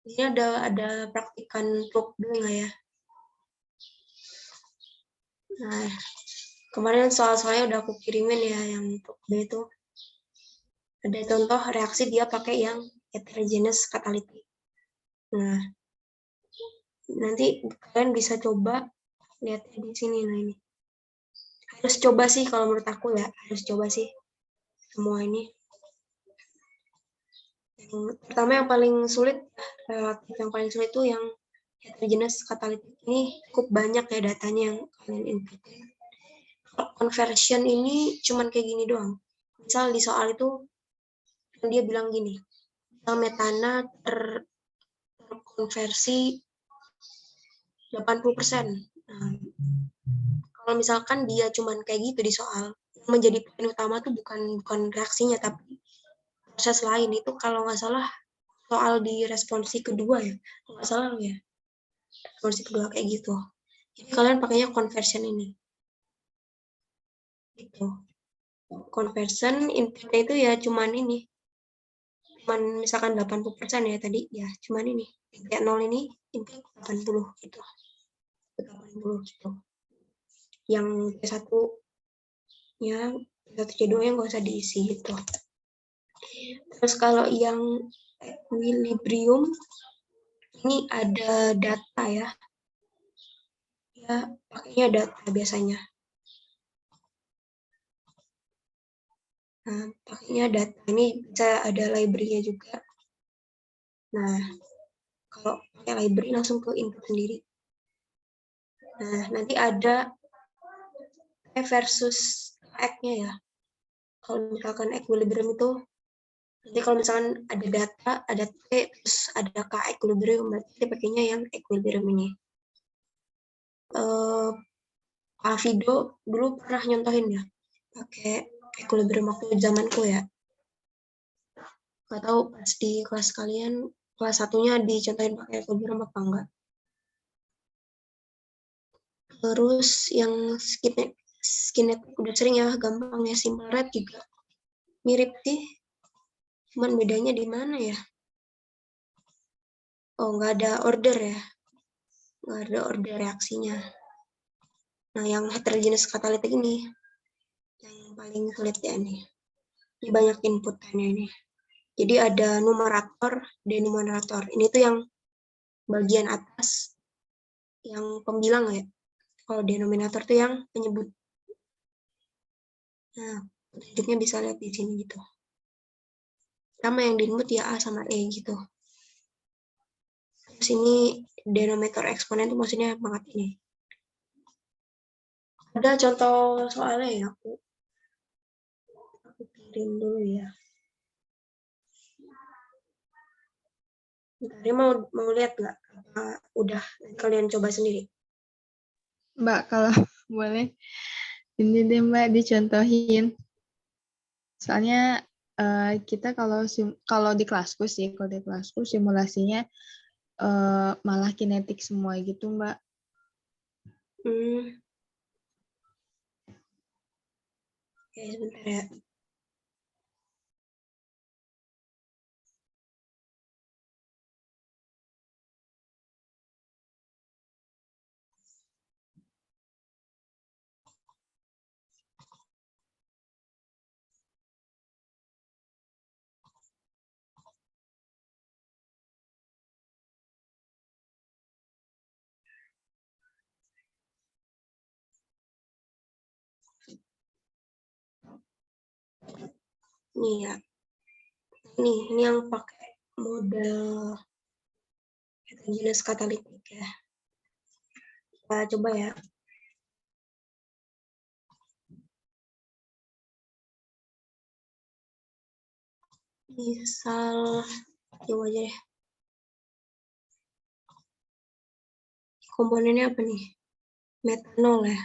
Ini ada praktikan proof dulu nggak ya? Nah, kemarin soal-soalnya udah aku kirimin ya yang proof itu. Ada contoh reaksi dia pakai yang heterogeneous catalytic. Nah, nanti kalian bisa coba lihat di sini. Nah, ini harus coba sih kalau menurut aku ya, harus coba sih semua ini. Yang pertama yang paling sulit, relatif yang paling sulit itu yang heterogeneous catalytic. Ini cukup banyak ya datanya yang kalian input. Conversion ini cuman kayak gini doang. Misal di soal itu dia bilang gini, metana terkonversi 80%. Nah, kalau misalkan dia cuman kayak gitu di soal, yang menjadi poin utama tuh bukan reaksinya, tapi proses lain. Itu kalau nggak salah soal di responsi kedua ya, kalau nggak salah ya, responsi kedua kayak gitu. Jadi kalian pakainya conversion ini. Gitu. Conversion inputnya itu ya cuman ini. Cuman misalkan 80% ya tadi, ya cuman ini. Kayak 0 ini input 80 gitu. 80 gitu. Yang P1 ya P1 C2 nya nggak usah diisi gitu. Terus kalau yang equilibrium ini ada data ya. Ya, pakainya data biasanya. Nah, pakainya data ini bisa ada library-nya juga. Nah, kalau pakai library langsung ke input sendiri. Nah, nanti ada E versus X-nya ya. Kalau misalkan equilibrium itu, nanti kalau misalkan ada data, ada T, terus ada K equilibrium, berarti pakainya yang equilibrium ini. Pak Fido dulu pernah nyontohin ya, pakai equilibrium waktu zamanku ya. Gak tahu pas di kelas kalian, kelas satunya dicontohin pakai equilibrium apa enggak. Terus yang skinetic udah sering ya, gampang ya, simple red juga mirip sih. Cuman bedanya di mana ya? Oh, nggak ada order ya. Nggak ada order reaksinya. Nah, yang heterogeneous catalytic ini yang paling sulit ya ini. Ini banyak inputannya ini. Jadi ada numerator, denominator. Ini tuh yang bagian atas yang pembilang ya. Kalau denominator tuh yang penyebut. Nah, petunjuknya bisa lihat di sini gitu. Sama yang diinput ya A sama E gitu. Terus ini denominator eksponen itu maksudnya pangkat ini. Ada contoh soalnya ya, aku kirim dulu ya. Bentar, dia mau lihat nggak? Apa udah kalian coba sendiri? Mbak, kalau boleh, ini deh Mbak dicontohin. Soalnya kita kalau di kelasku sih, kalau di kelasku simulasinya malah kinetik semua gitu Mbak. Oke, sebentar ya. Nih ya. Ini yang pakai model heterogeneous catalytic ya. Kita coba ya. Misal, coba aja deh. Komponennya apa nih? Metanol ya.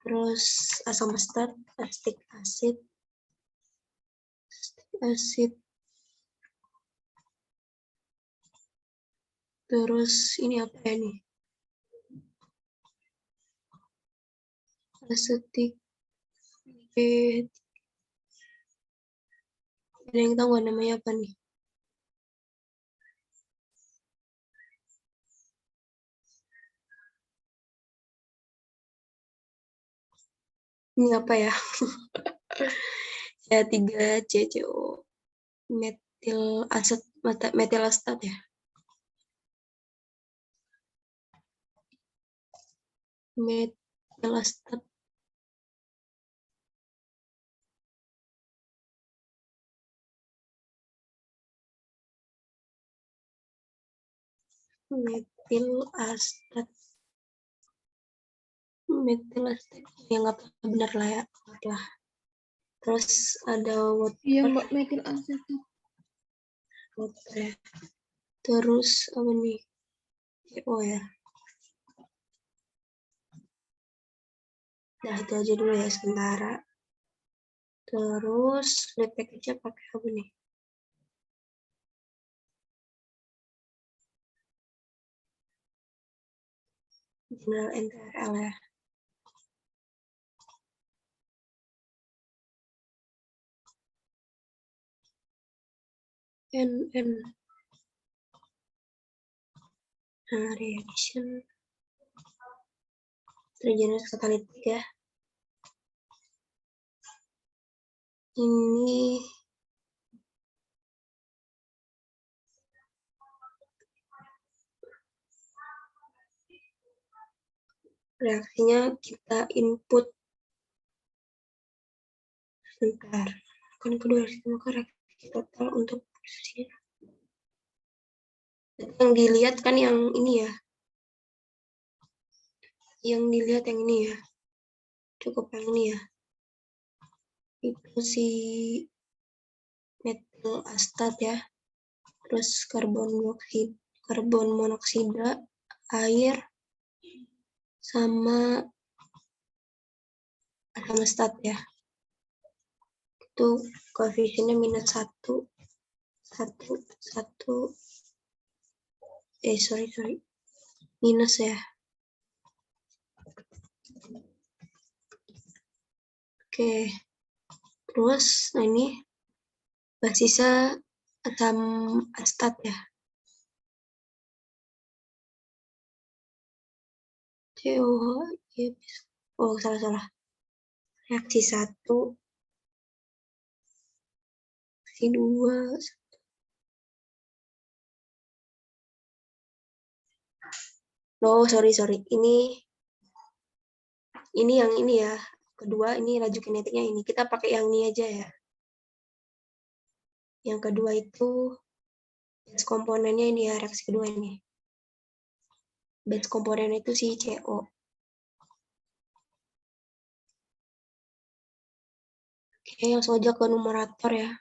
Terus asam astat, acetic acid. Terus ini apa ya nih? Acetic Ada yang tahu nggak namanya apa nih? Ini apa ya? Ya 3CCO metil asetat ya. Metilastat. Metilastat. Ya nggak benar lah ya. Lah. Terus ada Iya, Mbak, metil asetat. water ya. Terus apa nih? CO ya. Nah itu aja dulu ya sementara. Terus lab package-nya pakai apa nih? General NTRL ya. NN. Nah, reaction. Regenerasi katalitik ya. Ini reaksinya kita input. Bentar. Kan kedua reaksi total untuk prosesnya. Yang dilihat kan yang ini ya. Yang dilihat yang ini ya. Cukup yang ini ya. Itu si metil astat ya. Terus karbon monoksida, air, sama stat ya. Itu koefisiennya minus 1, 1, 1. Sorry. Minus ya. Oke. Terus, nah ini basisnya asam astat ya. Oh, salah. Reaksi 1, reaksi 2. Oh, sorry. Ini yang ini ya. Kedua, ini laju kinetiknya ini. Kita pakai yang ini aja ya. Yang kedua itu batch komponennya ini ya, reaksi kedua ini. Batch komponen itu si CO. Oke, langsung aja ke numerator ya.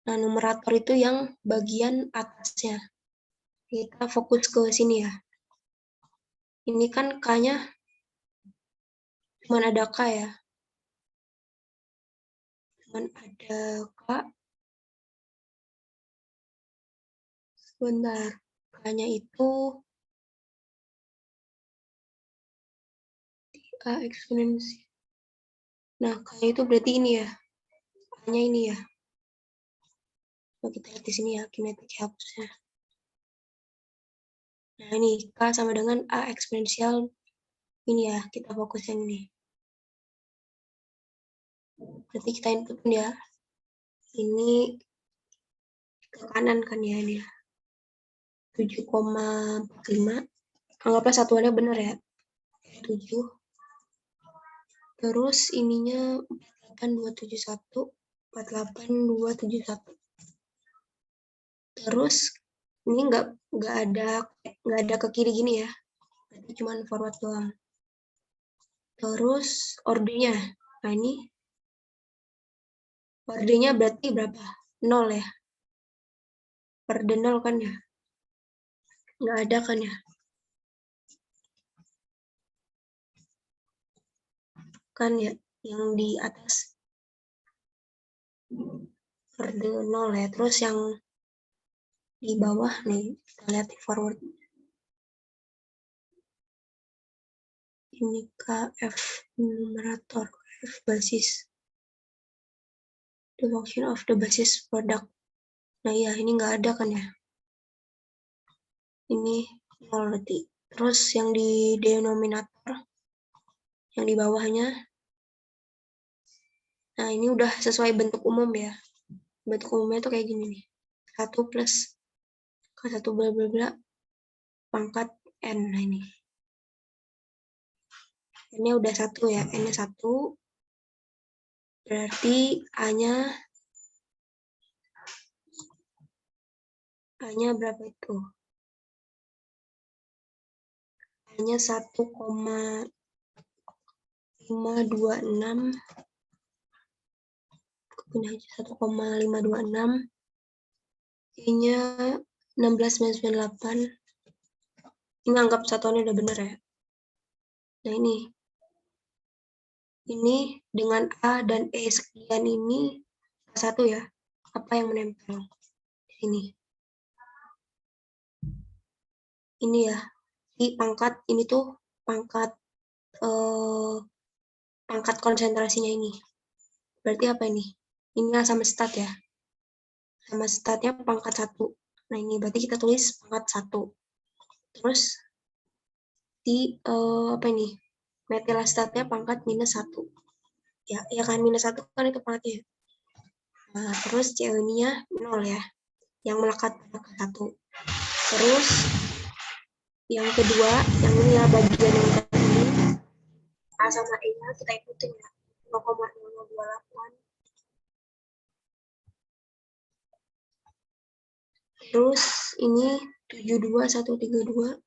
Nah, numerator itu yang bagian atasnya. Kita fokus ke sini ya. Ini kan K-nya cuma ada K ya. Cuman ada K. Sebentar. K-nya itu K eksponensi. Nah, K-nya itu berarti ini ya. K-nya ini ya. Coba kita lihat di sini ya, kinetik hapusnya. Nah, ini K sama dengan A eksponensial ini ya. Kita fokus yang ini. Berarti kita input ya. Ini ke kanan kan ya ini ya. 7,45. Anggaplah satuannya benar ya. 7. Terus ininya 48271. 48271. Terus ini nggak ada ke kiri gini ya. Berarti cuma forward doang. Terus ordernya. Nah ini ordernya berarti berapa? 0 ya. Order 0 kan ya. Nggak ada kan ya. Kan ya yang di atas order 0 ya. Terus yang di bawah nih kita lihat di forward. Ini KF numerator, F basis. The function of the basis product. Nah ya, ini nggak ada kan ya. Ini 0 berarti. Terus yang di denominator, yang di bawahnya, nah ini udah sesuai bentuk umum ya. Bentuk umumnya tuh kayak gini nih. 1 plus K1 bla bla bla pangkat N. Nah ini. N-nya udah 1 ya. N-nya 1. Berarti A-nya berapa itu? A-nya 1,526. Ini aja 1,526. I-nya 16,998. Ini anggap satuannya udah benar ya. Nah ini dengan A dan E sekian ini satu ya. Apa yang menempel di sini? Ini ya. Di pangkat ini tuh pangkat pangkat konsentrasinya ini. Berarti apa ini? Ini sama stat ya. Sama statnya pangkat 1. Nah ini berarti kita tulis pangkat 1. Terus di apa ini? Metilastatnya pangkat minus 1. Ya kan minus 1 kan itu pangkatnya. Nah, terus CL-nya 0 ya. Yang melekat pada 1. Terus yang kedua, yang ini ya bagian yang tadi A sama E-nya kita ikutin ya. 0,0028. Terus ini 72132.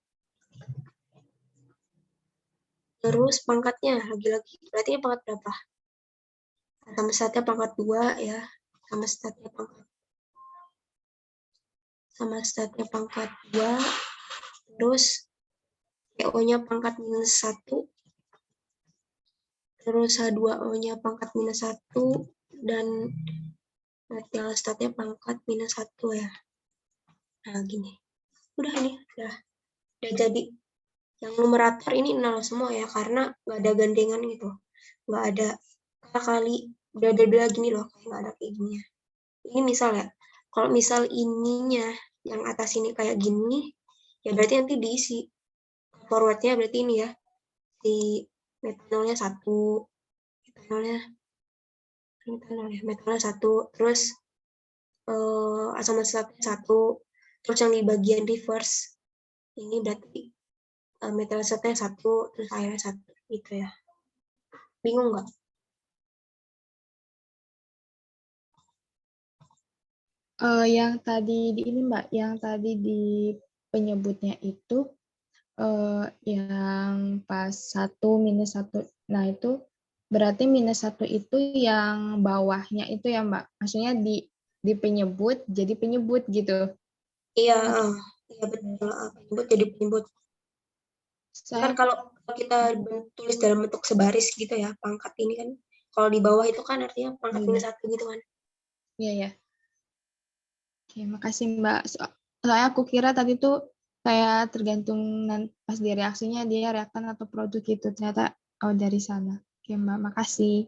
Terus pangkatnya lagi-lagi. Berarti ini pangkat berapa? Sama statnya pangkat 2 ya. Sama statnya pangkat 2. Terus PO-nya pangkat minus 1. Terus H2O-nya pangkat minus 1. Dan metilastatnya pangkat minus 1 ya. Nah gini. Udah ini. Udah jadi. Yang numerator ini 0 semua ya. Karena nggak ada gandengan gitu. Nggak ada kali bla bla bla gini loh. Kayak nggak ada kayak gini ya. Ini misal ya. Kalau misal ininya yang atas ini kayak gini. Ya berarti nanti diisi. Forwardnya berarti ini ya. Di metanolnya 1. Metanolnya 1. Terus asam asetatnya 1. Terus yang di bagian reverse. Ini berarti metilastatnya 1. Terus airnya 1. Gitu ya. Bingung nggak? Yang tadi di ini Mbak, yang tadi di penyebutnya itu yang pas 1 minus 1. Nah itu berarti minus 1 itu yang bawahnya itu ya Mbak. Maksudnya di penyebut jadi penyebut gitu. Iya, iya betul. Penyebut jadi penyebut. Kan kalau kita tulis dalam bentuk sebaris gitu ya, pangkat ini kan. Kalau di bawah itu kan artinya pangkat minus 1 gitu kan. Iya ya. Oke, makasih Mbak. Soalnya aku kira tadi tuh kayak tergantung pas di reaksinya dia reaktan atau produk gitu. Ternyata dari sana. Oke Mbak, makasih.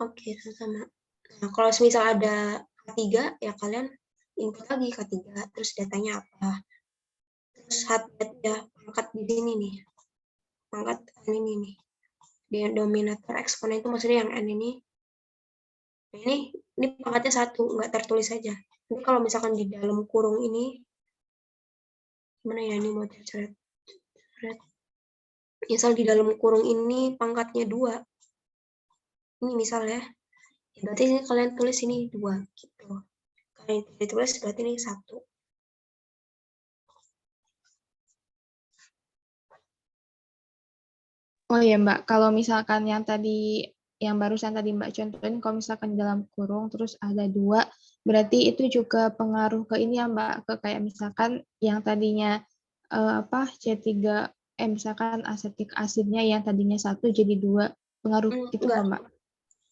Oke, sama-sama. Nah, kalau misal ada K3, ya kalian input lagi K3, terus datanya apa. Terus ya, pangkat di sini nih. Pangkat N ini nih. Denominator eksponen itu maksudnya yang N ini. Nah, ini pangkatnya 1, nggak tertulis saja. Ini kalau misalkan di dalam kurung ini, gimana ya ini mau tercoret. Misal di dalam kurung ini pangkatnya 2. Ini misal ya. Berarti ini kalian tulis ini 2 gitu. Kalian ditulis berarti ini 1. Oh iya Mbak, kalau misalkan yang tadi yang barusan tadi Mbak contohin, kalau misalkan dalam kurung terus ada 2, berarti itu juga pengaruh ke ini ya Mbak, ke kayak misalkan yang tadinya C3 misalkan asetik asidnya yang tadinya 1 jadi 2, pengaruh itu Enggak, nggak Mbak?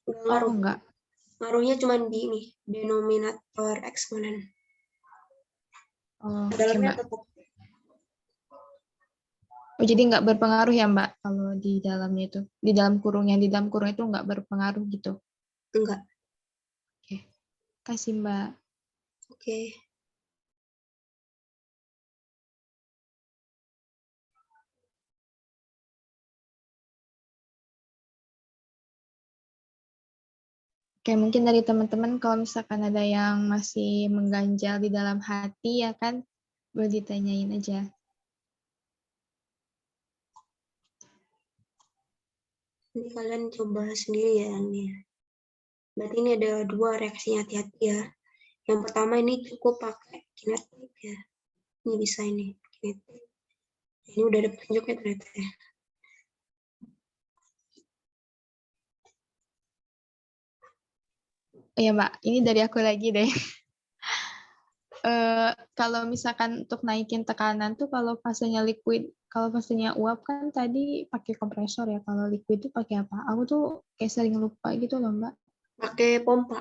ngaruh. Oh enggak. Ngaruhnya cuma di ini, denominator eksponen. Oh, oke Dalamnya Mbak. tetap. Oh, jadi nggak berpengaruh ya, Mbak, kalau di dalamnya itu, di dalam kurung, yang di dalam kurung itu nggak berpengaruh gitu. Enggak. Oke, kasih Mbak. Oke. Oke, mungkin dari teman-teman kalau misalkan ada yang masih mengganjal di dalam hati ya kan, boleh ditanyain aja. Ini kalian coba sendiri ya ini. Berarti ini ada 2 reaksinya, hati-hati ya. Yang pertama ini cukup pakai kinetik ya. Ini bisa ini kinetik. Ini udah ada petunjuknya ternyata ya. Oh ya Mbak, ini dari aku lagi deh. Kalau misalkan untuk naikin tekanan tuh kalau fasenya liquid, kalau fasenya uap kan tadi pakai kompresor ya. Kalau liquid tuh pakai apa? Aku tuh kayak sering lupa gitu loh Mbak. Pakai pompa.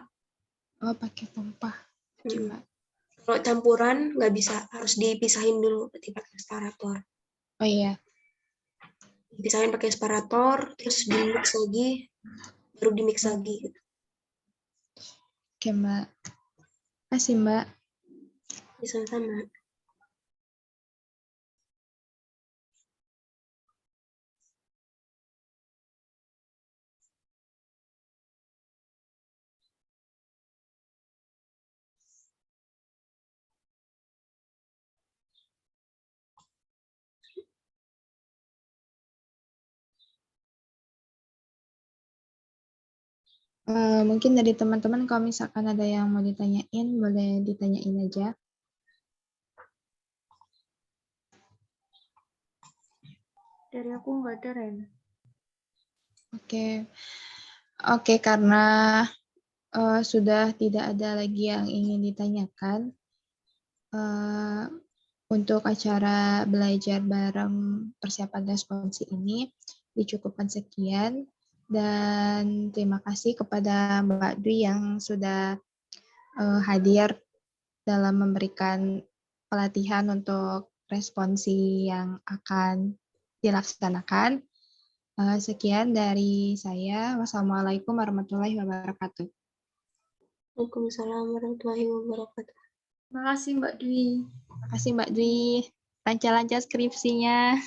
Oh pakai pompa. Oke Mm. Mbak. Kalau campuran nggak bisa, harus dipisahin dulu, berarti pakai separator. Oh iya. Dipisahin pakai separator, terus di-mix lagi, baru di-mix lagi. Gitu. Oke Mbak. Kasih Mbak. Ini sama-sama. Mungkin dari teman-teman kalau misalkan ada yang mau ditanyain, boleh ditanyain aja. Dari aku nggak ada, Ren. Oke. Oke, karena sudah tidak ada lagi yang ingin ditanyakan, untuk acara belajar bareng persiapan responsi ini dicukupkan sekian, dan terima kasih kepada Mbak Dwi yang sudah hadir dalam memberikan pelatihan untuk responsi yang akan dilaksanakan. Sekian dari saya. Wassalamualaikum warahmatullahi wabarakatuh. Waalaikumsalam warahmatullahi wabarakatuh. Makasih Mbak Dwi. Terima kasih Mbak Dwi. Lancar-lancar skripsinya.